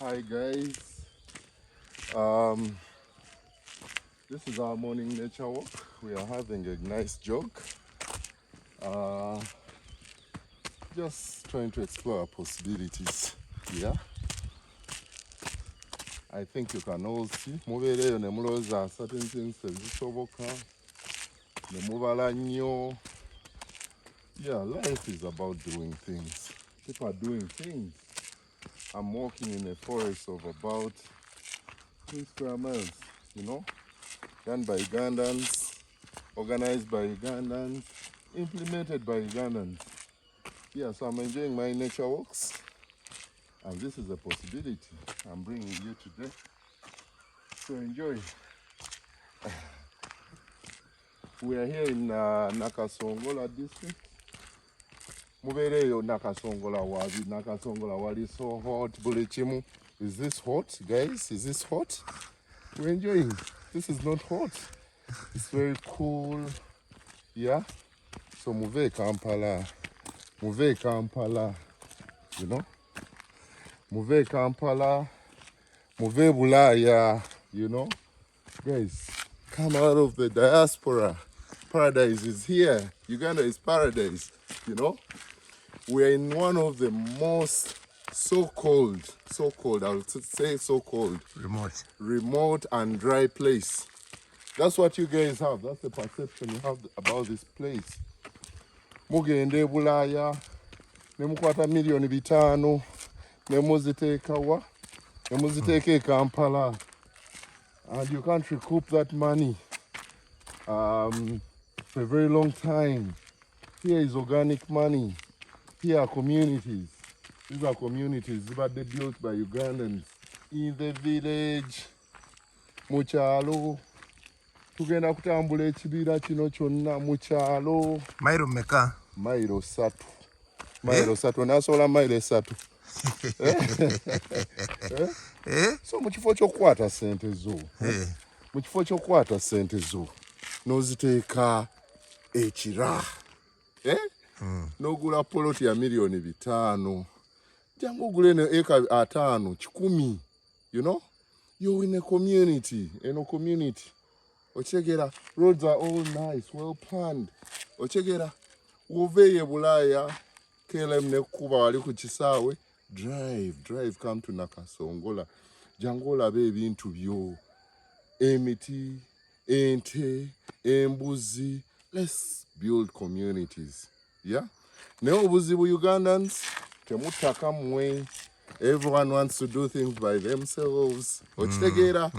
Hi guys. Um, this is our morning nature walk. We are having a nice jog. Uh, just trying to explore our possibilities. Yeah. I think you can all see. Mubeereyo ne mulowooza certain things ezisoboka ne mubala nnyo. Yeah, life is about doing things. People are doing things. I'm walking in a forest of about 2 square miles, done by Ugandans, organized by Ugandans, implemented by Ugandans. Yeah, so I'm enjoying my nature walks, and this is a possibility I'm bringing you today. So enjoy. We are here in Nakasongola district. Mubeereyo Nakasongola wabi, Nakasongola wali so hot, buli kimu. Is this hot, guys? Is this hot? We're enjoying. This is not hot. It's very cool. Yeah. So muve Kampala, muve Kampala, muve Kampala, muve Bulaya, Guys, come out of the diaspora. Paradise is here. Uganda is paradise, We're in one of the most so-called, I would say so-called, remote and dry place. That's what you guys have. That's the perception you have about this place. Mugende Bulaya, nemukwata million bitano, nemuziteeka wa? Nemuziteeka Kampala. And you can't recoup that money for a very long time. Here is organic money. Here are communities. These are communities that they built by Ugandans in the village. Mukyalo. Tugenda kutambula ekibira kino kyonna mu kyalo. Mairo meka? Mairo 3. Mairo 3. Nasobola mairo 3. So mu kifo ky'okukwata ssente zo. Mu kifo ky'okukwata ssente zo. N'oziteeka ekira. N'ogula poloti ya million 5. Jangu ogule ne eka 5, 10. You're in a community. Community. Ochegera, roads are all nice, well planned. Ochegera, uveye Bulaya, KLM nekuba wali ku kisaawe, drive, come to Nakasongola. Jangola be ebintu byo. Emiti, ente, embuzi. Let's build communities. Yeah? Ne obuzibu Ugandans, temutaka mwe. Everyone wants to do things by themselves. Ochtegera.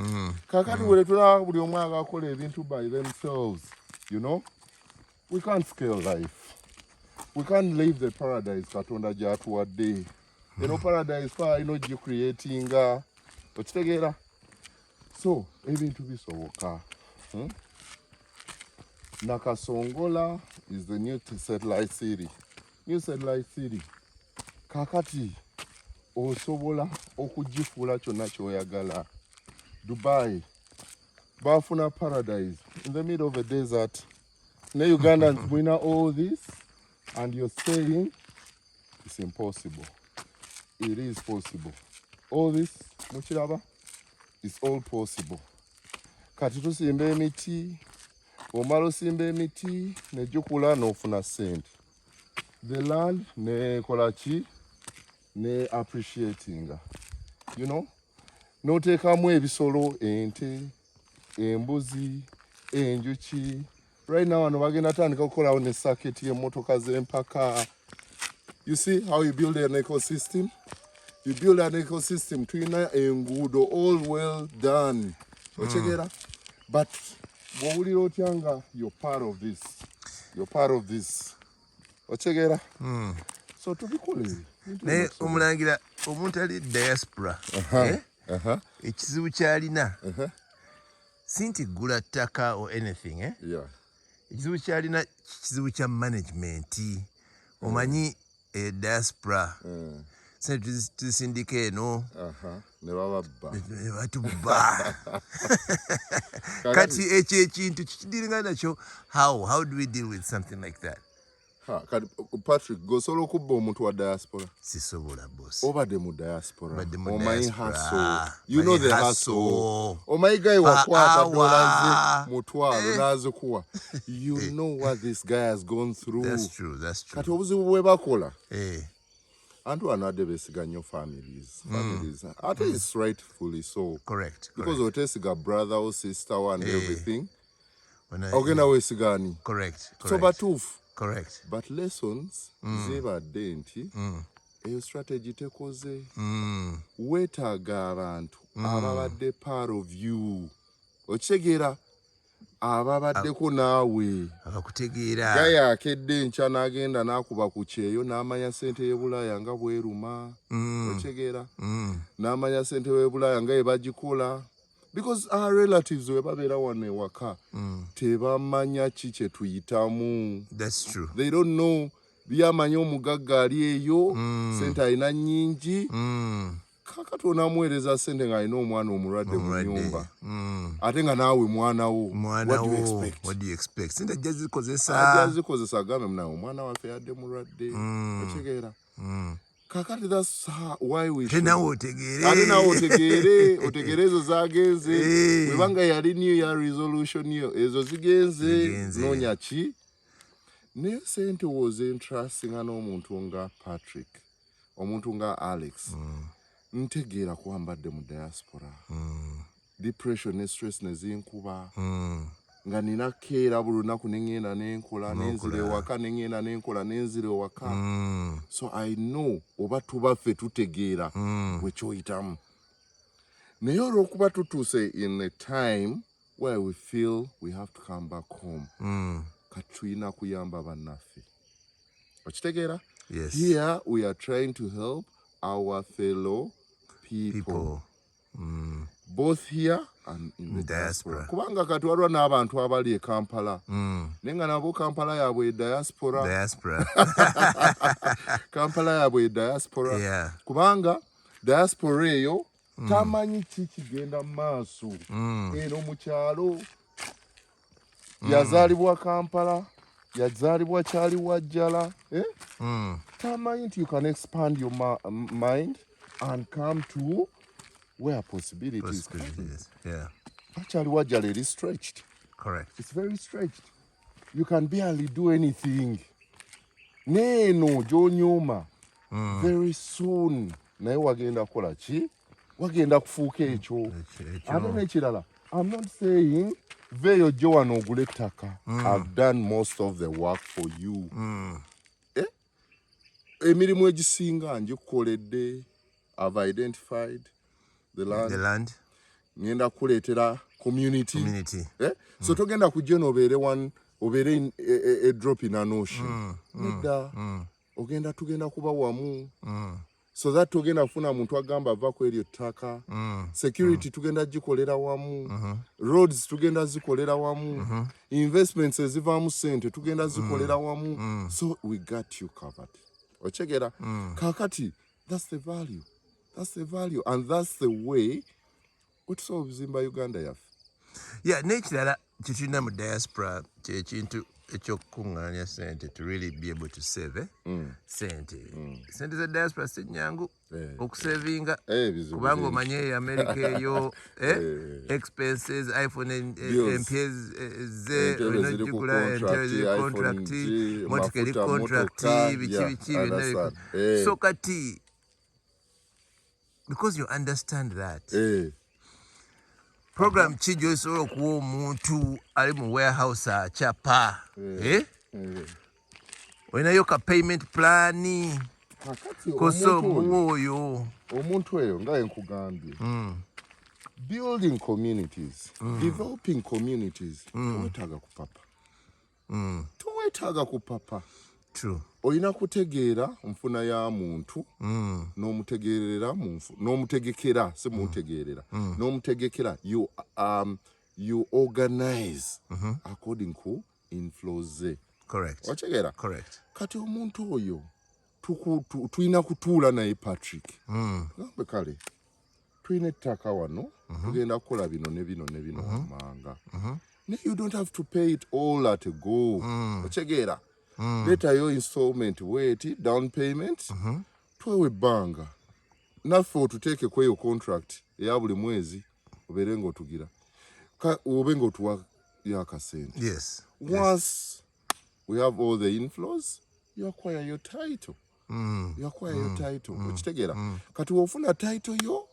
Kakati wele tuna buli omwe agakola ebintu by themselves. We can't scale life. We can't live the paradise Katonda gy'atuwadde. Paradise pa ino creating. Ochtegera. So, ebintu bisoboka. Nakasongola is the new satellite city. New satellite city. Kakati osobola okugifuula kyonna ky'oyagala. Dubai, bafuna paradise in the middle of a desert. Ne Ugandans win all this, and you're saying it's impossible. It is possible. All this, mukiraba, it's all possible. Kati tusimba emiti, omala osimba emiti, nejjukula n'ofuna ssente. The land ne kolaki ne appreciating. N'oteekamu ebisolo, ente, embuzi, enjuki. Right now wano bagenda tandika okukolawo ne circuit y'emmotoka z'empaka. You see how you build an ecosystem? You build an ecosystem, tulina enguudo, all well done. Ochegera? But bw'owulira otya nga you're part of this. You're part of this. Ochegera? So tubikole. Naye omulangira omuntu ali diaspora ekizibu kyalina si nti gula ttaka or anything ekizibu kyalina kizibu kya management. Omanyi diaspora sente tuzisindika eno ne batubba kati ekyo ekintu kikidiringa nakyo. How do we deal with something like that? kati Patrick gosobola okubba omuntu wa diaspora sisobola boss obadde mu diaspora Obadde mu omanyi diaspora. hustle you know the Hustle. hustle omanyi guy Per wakwata hour. dola ze mutwalo nazikuwa you know what this guy has gone through. That's true. Kati obuzibu bwe bakola Eh. antu anadde beesiga nnyo families ate is rightfully so Correct. because oteesiga brother or sister and everything When ogenda weesiga ani Correct. so batuufu Correct. but lessons zibadde nti eyo strategy tekoze weetaaga abantu ababadde part of you okitegeera ababaddeko naawe abakutegeera gaya akedde enkya n'agenda n'akuba ku kyeyo n'amanya ssente y'e Bulaaya nga bweruma okitegeera n'amanya ssente y'e Bulaaya nga ebagikola because our relatives we babeera wano ewaka tebamanya ki kye tuyitamu. That's true. They don't know byamanya omugagga ali eyo ssente alina nnyingi kakati onamuweereza ssente ng'alina omwana omulwadde mu nnyumba ate nga naawe mwanawo what do you expect sente ajja zikozesa agambe munawe omwana waffe yadde mulwadde otegeera kakati that's why we should nawe ate nawe otegeere ezo zagenze webanga yali new year resolution yo ezo zigenze noonya ki naye sente was interesting n'omuntu nga Patrick omuntu nga Alex ntegeera kuwambadde mu diaspora depression ne stress ne zinkuba nga nina keera buli lunaku neŋŋenda n'enkola nenzira ewaka neŋŋenda n'enkola nenzira ewaka so I know oba tubaffe tutegeera bwe kyoyitamu naye olw'okuba tutuuse in a time where we feel we have to come back home kati tulina kuyamba bannaffe okitegeera here we are trying to help our fellow people. Both here and in the diaspora. Kubanga kati waliwo n'abantu abali e Kampala naye nga nabo Kampala yaabwe diaspora Kampala yaabwe diaspora kubanga diaspora eyo tamanyi ki kigenda mu maaso eno mu kyalo yazaalibwa Kampala yazaalibwa kyali wajjala tamanyi nti you can expand your mind and come to where possibilities actually wajjala is stretched. Correct. It's very stretched. You can barely do anything. Neno gy'onyuma very soon naye wagenda kukola ki wagenda kufuuka ekyo ate n'ekirala I'm not saying veeyo gye wano ogule ettaka I've done most of the work for you emirimu egisinga ngikukoledde I've identified the land. Ngenda kuleetera community. So togenda kujja obeere a drop in an ocean. Nedda tugenda kuba wamu so that tugenda kufuna muntu agamba ava ku eryo ttaka security tugenda gikolera wamu roads tugenda zikolera wamu investments ezivaamu ssente tugenda zikolera wamu so we got you covered. Ochegera kakati that's the value and that's the way otusobola obuzimba Uganda yaffe. N'ekirala kyetulina mu diaspora kyekintu ekyokukuŋŋaanya sente to really be able to save sente za diaspora si nnyangu okusevinga kubanga omanye America eyo expenses iPhone empya ze olina ogigula entebe ziri contract motoka eri contract biki byonna so kati because you understand that program ki gy'osobola okuwa omuntu ali mu warehouse acapa olinayo ka payment plan kosa omuwa oyo omuntu eyo nga nkugambye building communities developing communities towetaaga kupapa true olina kutegeera nfuna ya muntu n'omutegekera si mutegeerera n'omutegekera you organize according to inflows ze otegeera kati omuntu oyo tulina kutuula naye Patrick gambe kale tulina ettaka wano tugenda kukola bino ne bino ne bino wammanga you don't have to pay it all at a go otegeera leetayo installment weeti down payment twewe ebbanga naffe otuteekeko eyo contract eya buli mwezi obeere ng'otugira obe ng'otuwa yakasente. Yes. Once we have all the inflows, you acquire your title. You acquire your title. Okitegeera? Kati wofuna title yo,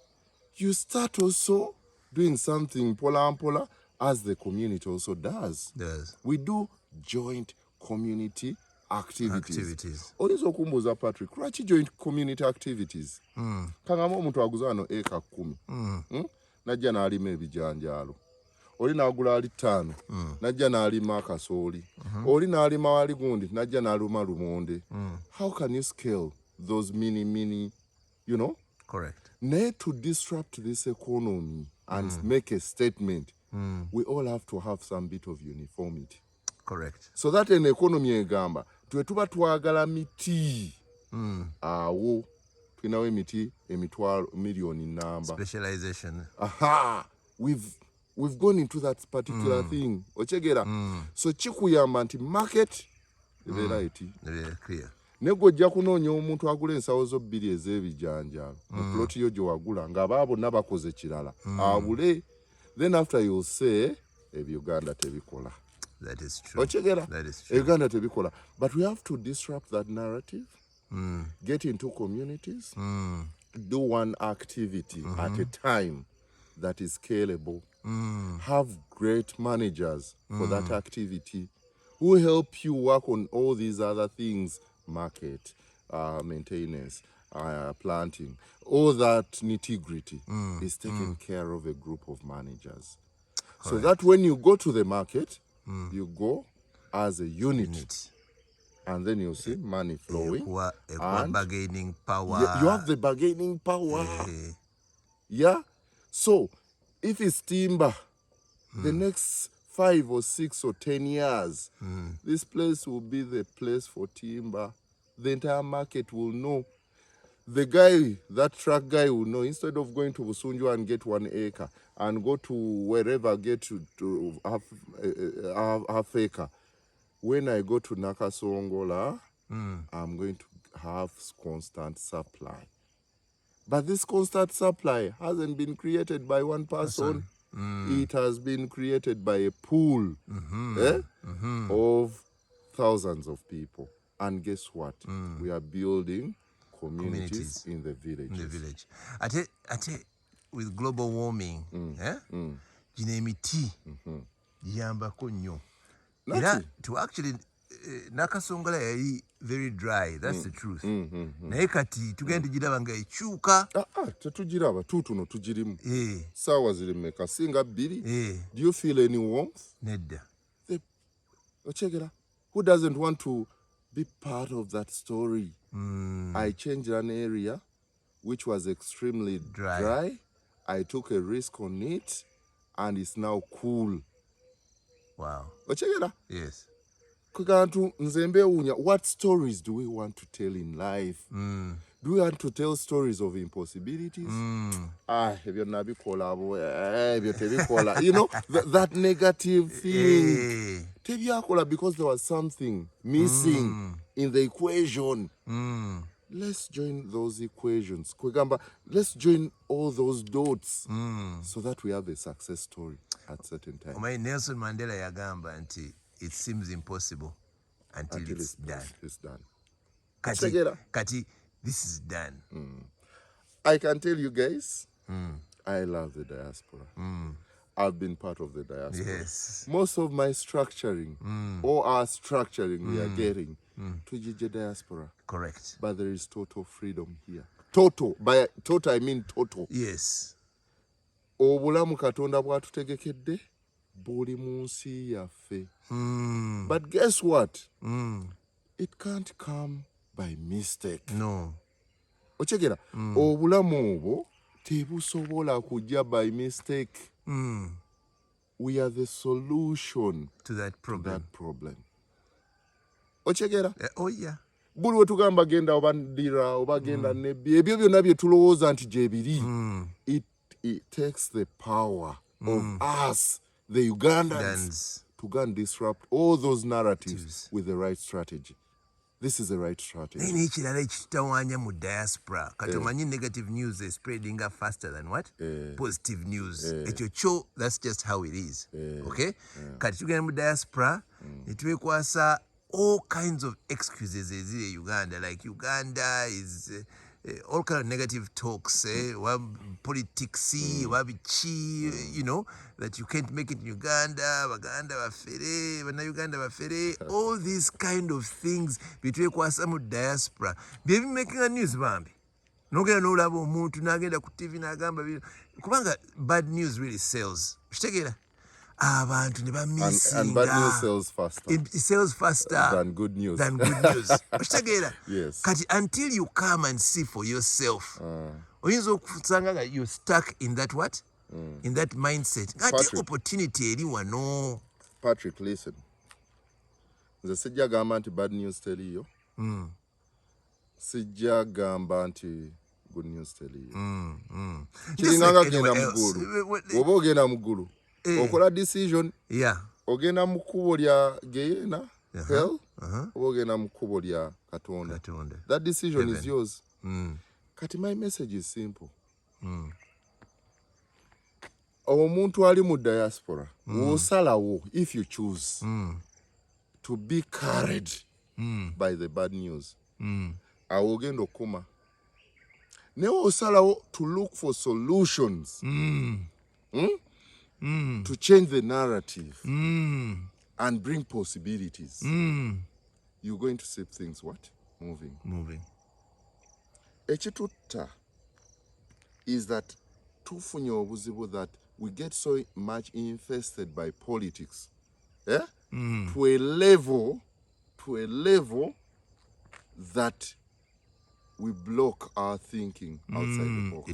you start also doing something mpola as the community also does. We do joint community activities. Oyinza okumbuuza Patrick, lwaki joint community activities? Kangamba omuntu aguza wano eka 10 najja n'alima ebijanjaalo. Oli n'agula ali 5 najja n'alima akasooli. Oli n'alima wali gundi najja n'aluma lumonde. How can you scale those mini, you know? Correct. Naye to disrupt this economy and make a statement, we all have to have some bit of uniformity. Correct. So that an economy egamba twe tuba twagala miti awo tulinawo emiti emitwalo million number. Specialization. Aha, we've gone into that particular thing. Ochegera. So chikuyamba nti market ebeera eti Clear. negojja kunoonya omuntu agula ensawo zo 2 ez'ebijanjaalo mu ploti yo gye wagula ng'aba bonna bakoze kirala abule. Then after you'll say Uganda tebikola. That is true. Ochegera. That is true. Uganda tebikola. But we have to disrupt that narrative. Get into communities. Do one activity at a time that is scalable. Have great managers for that activity who help you work on all these other things, market, maintenance, planting. All that nitty-gritty is taken care of a group of managers. Correct. So that when you go to the market, you go as a unit. And then you see money flowing. Bargaining power. You have the bargaining power. Yeah. So if it's timber, the next 5 or 6 or 10 years, this place will be the place for timber. The entire market will know. The guy, that truck guy will know, instead of going to Busunju and get 1 acre and go to wherever, get to half acre. When I go to Nakasongola, I'm going to have constant supply. But this constant supply hasn't been created by one person. It has been created by a pool of thousands of people. And guess what? We are building communities in the villages. In the village. Ate with global warming, gino emiti giyambako nnyo. To actually Nakasongola yali very dry, that's the truth. Naye kati tugenda tugiraba nga ekyuka. Tetugiraba tutuno tugirimu. Saawa ziri mmeka singa 2. Do you feel any warmth? Nedda. Ochegera. Who doesn't want to be part of that story? I changed an area which was extremely dry. I took a risk on it and it's now cool. Wow. Ochegera? Yes. What stories do we want to tell in life? Do we want to tell stories of impossibilities? You know, that negative thing. Because there was something missing in the equation. Let's join those equations. Let's join all those dots so that we have a success story at certain time. Nelson Mandela yagamba nti it seems impossible until it's done. It's done. Kati, this is done. I can tell you guys, I love the diaspora. I've been part of the diaspora. Yes. Most of my structuring, or our structuring we are getting, to Jije diaspora. Correct. But there is total freedom here. Total. By total, I mean total. Yes. Obulamu Katonda bwatutegekedde buli mu nsi yaffe. But guess what? It can't come by mistake. No. Ochegera, obulamu obwo tebusobola kujja by mistake. We are the solution to that problem. Ochegera? Oh yeah. Buli we tugamba genda oba ndira oba genda nebbi ebyo byonna bye tulowooza nti gye biri. It takes the power of us, the Ugandans, to go and disrupt all those narratives with the right strategy. This is the right strategy. N'ekirala ekitawanya mu diaspora kati omanyi negative news is spreading up faster than what positive news ekyo kyo, that's just how it is. Okay, kati tugenda mu diaspora ne twekwasa all kinds of excuses eziri Uganda, like Uganda is all kind of negative talks, politics, you know, that you can't make it in Uganda, Baganda bafere, Uganda bafere, all these kind of things between kwasamu diaspora. They've been making a news, bambi. Nogenda n'olaba omuntu n'agenda ku TV n'agamba kubanga bad news really sells. Kitegeera? Abantu ne bamisinga. And bad news sells faster. It sells faster than good news. Kitegeera? Yes. Kati until you come and see for yourself, oyinza okusanga nga you're stuck in that what? In that mindset. Ate opportunity eri wano. Patrick, listen. Nze sijja gamba nti bad news teriyo. Sijja gamba nti good news teriyo. Kiringanga genda mu ggulu. Oba ogenda mu ggulu. Okola decision. Yeah. Ogenda mu kkubo lya Gehenna, hell, oba ogenda mu kkubo lya Katonda. That decision is yours. Kati my message is simple. Omuntu ali mu diaspora, wosalawo if you choose to be carried by the bad news. Awo ogenda okuma. Ne wosalawo to look for solutions. To change the narrative and bring possibilities. You're going to see things what? Moving. Ekitutta is that tufunye obuzibu that we get so much infested by politics. To a level that we block our thinking outside the box.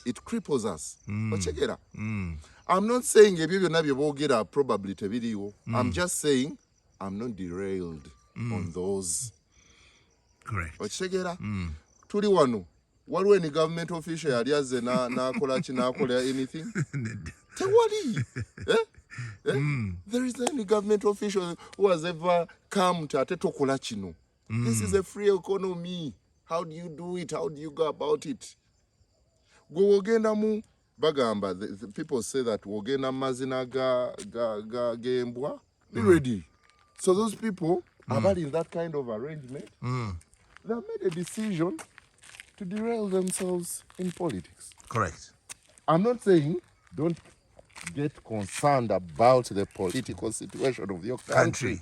It cripples us. Check I'm not saying ebyo byonna bye boogera probably tebiriwo. I'm just saying I'm not derailed on those. Correct. Okitegeera? Tuli wano. Waliwo any government official yali azze n'akola anything? Tewali. There is any government official who has ever come to ate tokola kino. This is a free economy. How do you do it? How do you go about it? Gwe wogenda mu bagamba, the people say that wogenda mazina gembwa. Be ready. So those people are in that kind of arrangement. They have made a decision to derail themselves in politics. Correct. I'm not saying don't get concerned about the political situation of your country.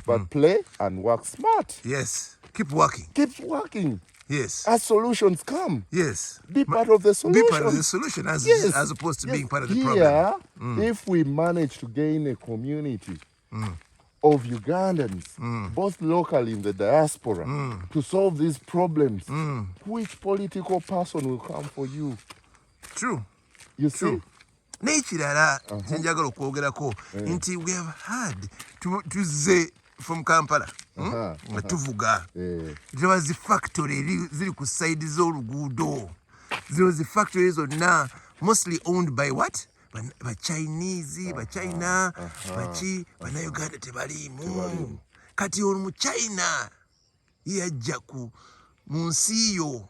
But play and work smart. Yes. Keep working. Keep working. Yes. As solutions come. Yes. Be part of the solution. Be part of the solution as opposed to being part of the problem. If we manage to gain a community of Ugandans, both locally in the diaspora, to solve these problems, which political person will come for you? True. You see? N'ekirala kyenjagala okwogerako nti we have had tuzze from Kampala nga tuvuga tulaba zi factory ziri ku side z'oluguudo, zino zi factory zonna mostly owned by what? Ba-Chinese, ba-China, Bannayuganda tebaliimu. Kati ono mu China yajja mu nsi yo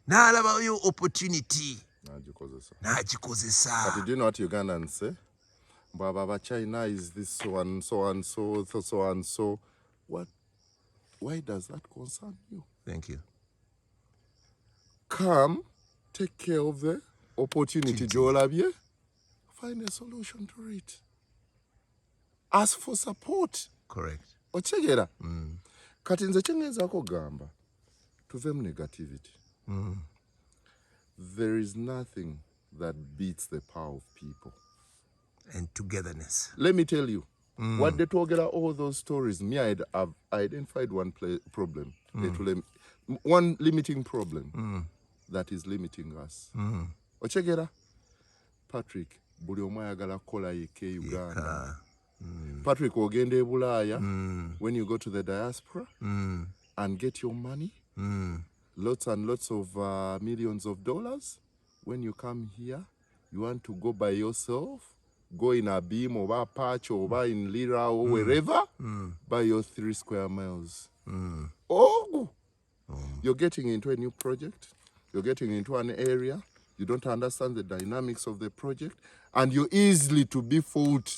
n'alabayo opportunity n'agikozesa. But do you know what Ugandans say? Baba China is this so and so and so, so and so. What? Why does that concern you? Thank you. Come, take care of the opportunity. Jolabye, find a solution to it. Ask for support. Correct. Ochegera. Kati nze kyengezaako gamba tuve mu negativity. There is nothing that beats the power of people. And togetherness. Let me tell you, what they talk about all those stories, me, I identified one problem. One limiting problem that is limiting us. Ochegera, Patrick, buli omu ayagala kukola yekka Uganda. Patrick, ogenda e Bulaaya, when you go to the diaspora and get your money, lots and lots of millions of dollars, when you come here, you want to go by yourself, go in a beam or a patch or in Lira or wherever, buy your 3 square miles. Oh, you're getting into a new project, you're getting into an area, you don't understand the dynamics of the project, and you're easily to be fooled.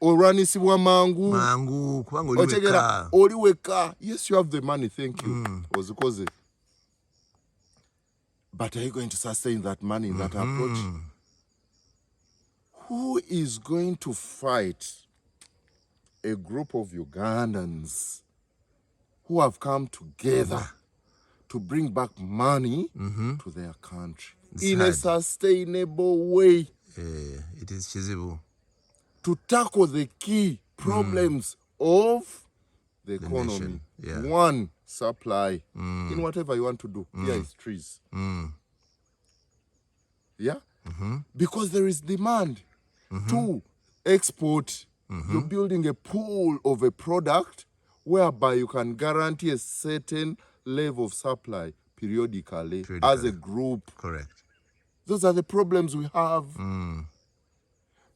Oranisibwa mangu kubanga otegera oli weka. Yes, you have the money, thank you. Ozikoze. But are you going to sustain that money in that approach? Who is going to fight a group of Ugandans who have come together to bring back money to their country in a sustainable way? It is feasible. To tackle the key problems of the economy. Yeah. One, supply. In whatever you want to do, here is trees. Yeah? Because there is demand. Two, export. You're building a pool of a product whereby you can guarantee a certain level of supply periodically. As a group. Correct. Those are the problems we have.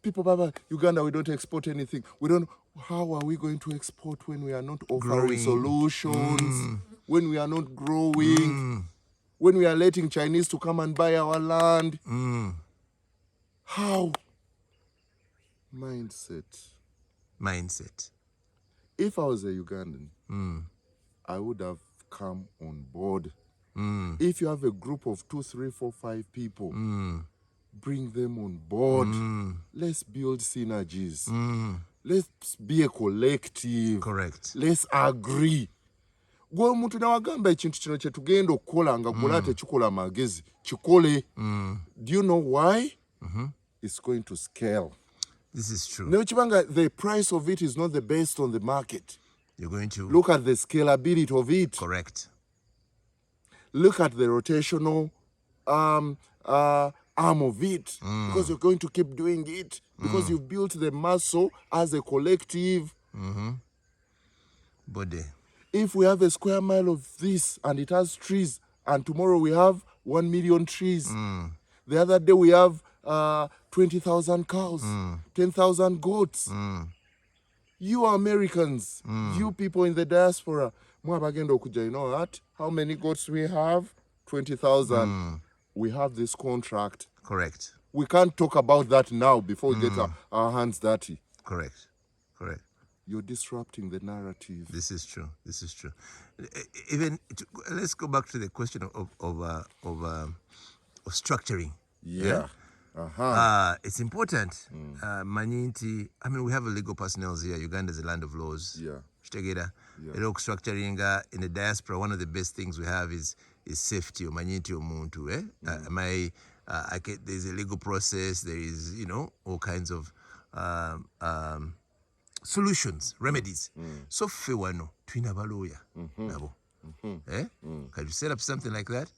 People, Baba, Uganda, we don't export anything. We don't. How are we going to export when we are not offering solutions? When we are not growing? When we are letting Chinese to come and buy our land? How? Mindset. If I was a Ugandan, I would have come on board. If you have a group of 2, 3, 4, 5 people, bring them on board. Let's build synergies. Let's be a collective. Correct. Let's agree. Gwe omuntu nawagamba ekintu kino kye tugenda okukola nga gwe tekikola magezi kikole. Do you know why? It's going to scale. This is true. The price of it is not the best on the market. You're going to look at the scalability of it. Correct. Look at the rotational arm of it, because you're going to keep doing it, because you've built the muscle as a collective body. If we have a square mile of this and it has trees, and tomorrow we have 1 million trees, the other day we have 20,000 cows, 10,000 goats. You Americans, you people in the diaspora, you know what? How many goats we have? 20,000. We have this contract. Correct. We can't talk about that now before we get our hands dirty. Correct. Correct. You're disrupting the narrative. This is true. This is true. Even let's go back to the question of structuring. Yeah. It's important. Manyinti. I mean, we have a legal personnel here. Uganda is a land of laws. Yeah. Structuring in the diaspora, one of the best things we have is safety. Manyinti omuntu. There's a legal process. There is, all kinds of solutions, remedies. So fewano twina baloya nabo. Can you set up something like that?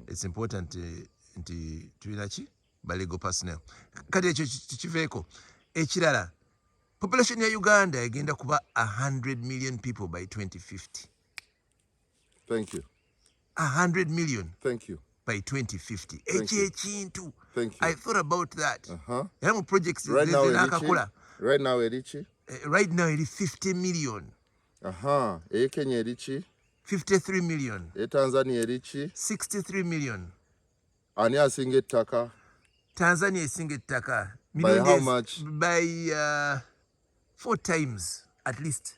It's important to twinachi ba legal personnel. Kati ekyo kiveeko ekirala. Population ya Uganda egenda kuba 100 million people by 2050. Thank you. 100 million. Thank you. By 2050. Thank you. Thank you. I thought about that. Projects right now, Erichi? Right now, it is 50 million. Kenya Erichi? 53 million. Tanzania Erichi? 63 million. Ani asinga ettaka? Tanzania isinga ettaka. By how much? By 4 times at least.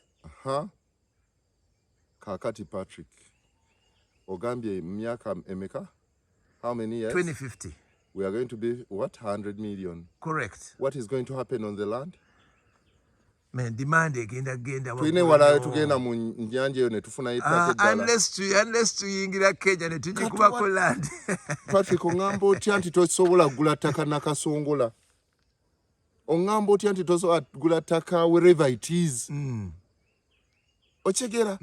Kakati Patrick. Ogambye miaka emeka? How many years? 2050. We are going to be, what, 100 million? Correct. What is going to happen on the land? Man, demand agenda. Tuine wala tugenda mu njanja yo ne tufuna itake dala. Unless tuyingira Kenya ne tujikuba ko land. Patrick ongambo otya nti tosobola gula ttaka nakasongola. Ongambo otya nti tosobola gula ttaka wherever it is. Ochegera?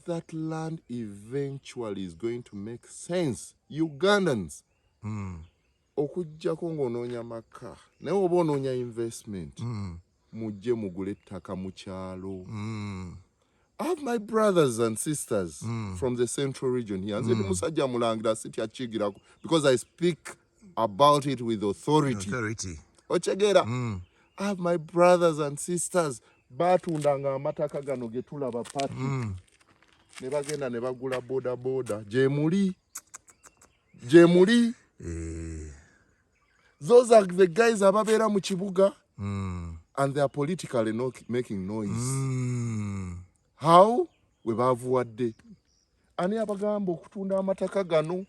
That land eventually is going to make sense. Ugandans. Okujjako ng'onoonya maka. Naye oba onoonya investment. Mujje mugule ettaka mu kyalo. I have my brothers and sisters from the central region here. Nze ndi musajja mulangira sitya kigirako, because I speak about it with authority. Ochegera. I have my brothers and sisters batundanga amataka gano getulaba Patrick. Ne bagenda ne bagula boda jemuli. Those are the guys ababera mu kibuga and they are politically not making noise. How? We bavuwadde. Ani abagamba okutunda amataka gano?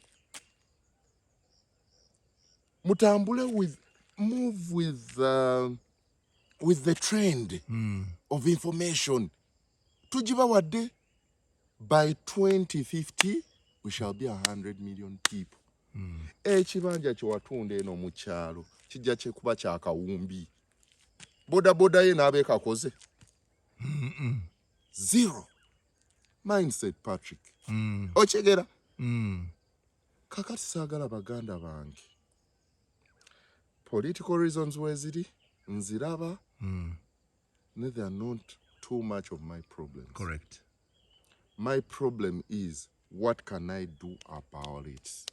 Mutambule move with the trend of information. Tujibawadde. By 2050, we shall be 100 million people. Ekibanja kyewatunda eno mu kyalo kijja kyekuba kyakawumbi. Boda ye n'abeeka akoze. Zero. Mindset, Patrick. Ochegera. Kakati saagala baganda bange. Political reasons weziri nziraba. They are not too much of my problems. Correct. My problem is, what can I do about it?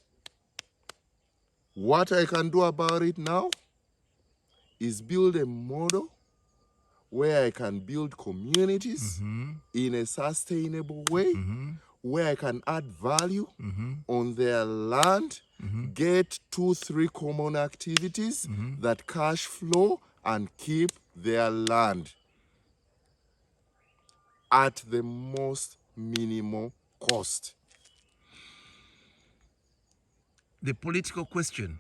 What I can do about it now is build a model where I can build communities in a sustainable way, where I can add value on their land, get 2-3 common activities that cash flow and keep their land at the most minimal cost. The political question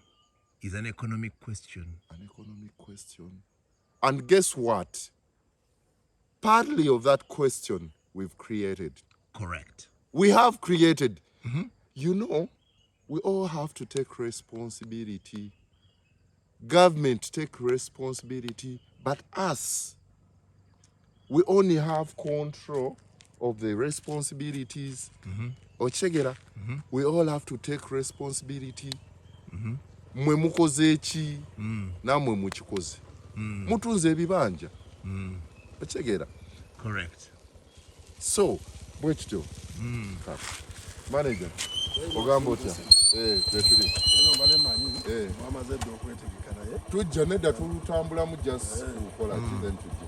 is an economic question. An economic question. And guess what? Partly of that question we've created. Correct. We have created. You know, we all have to take responsibility. Government take responsibility, but us, we only have control of the responsibilities. Ochegera, we all have to take responsibility. Mwe mukoze eki, namwe mukikoze. Mutunze ebibanja. Ochegera. Correct. So, bwekityo. Manager, ogamba otya? Tetuli. Tujja nedda tulutambulamu just kukola ki then tujja.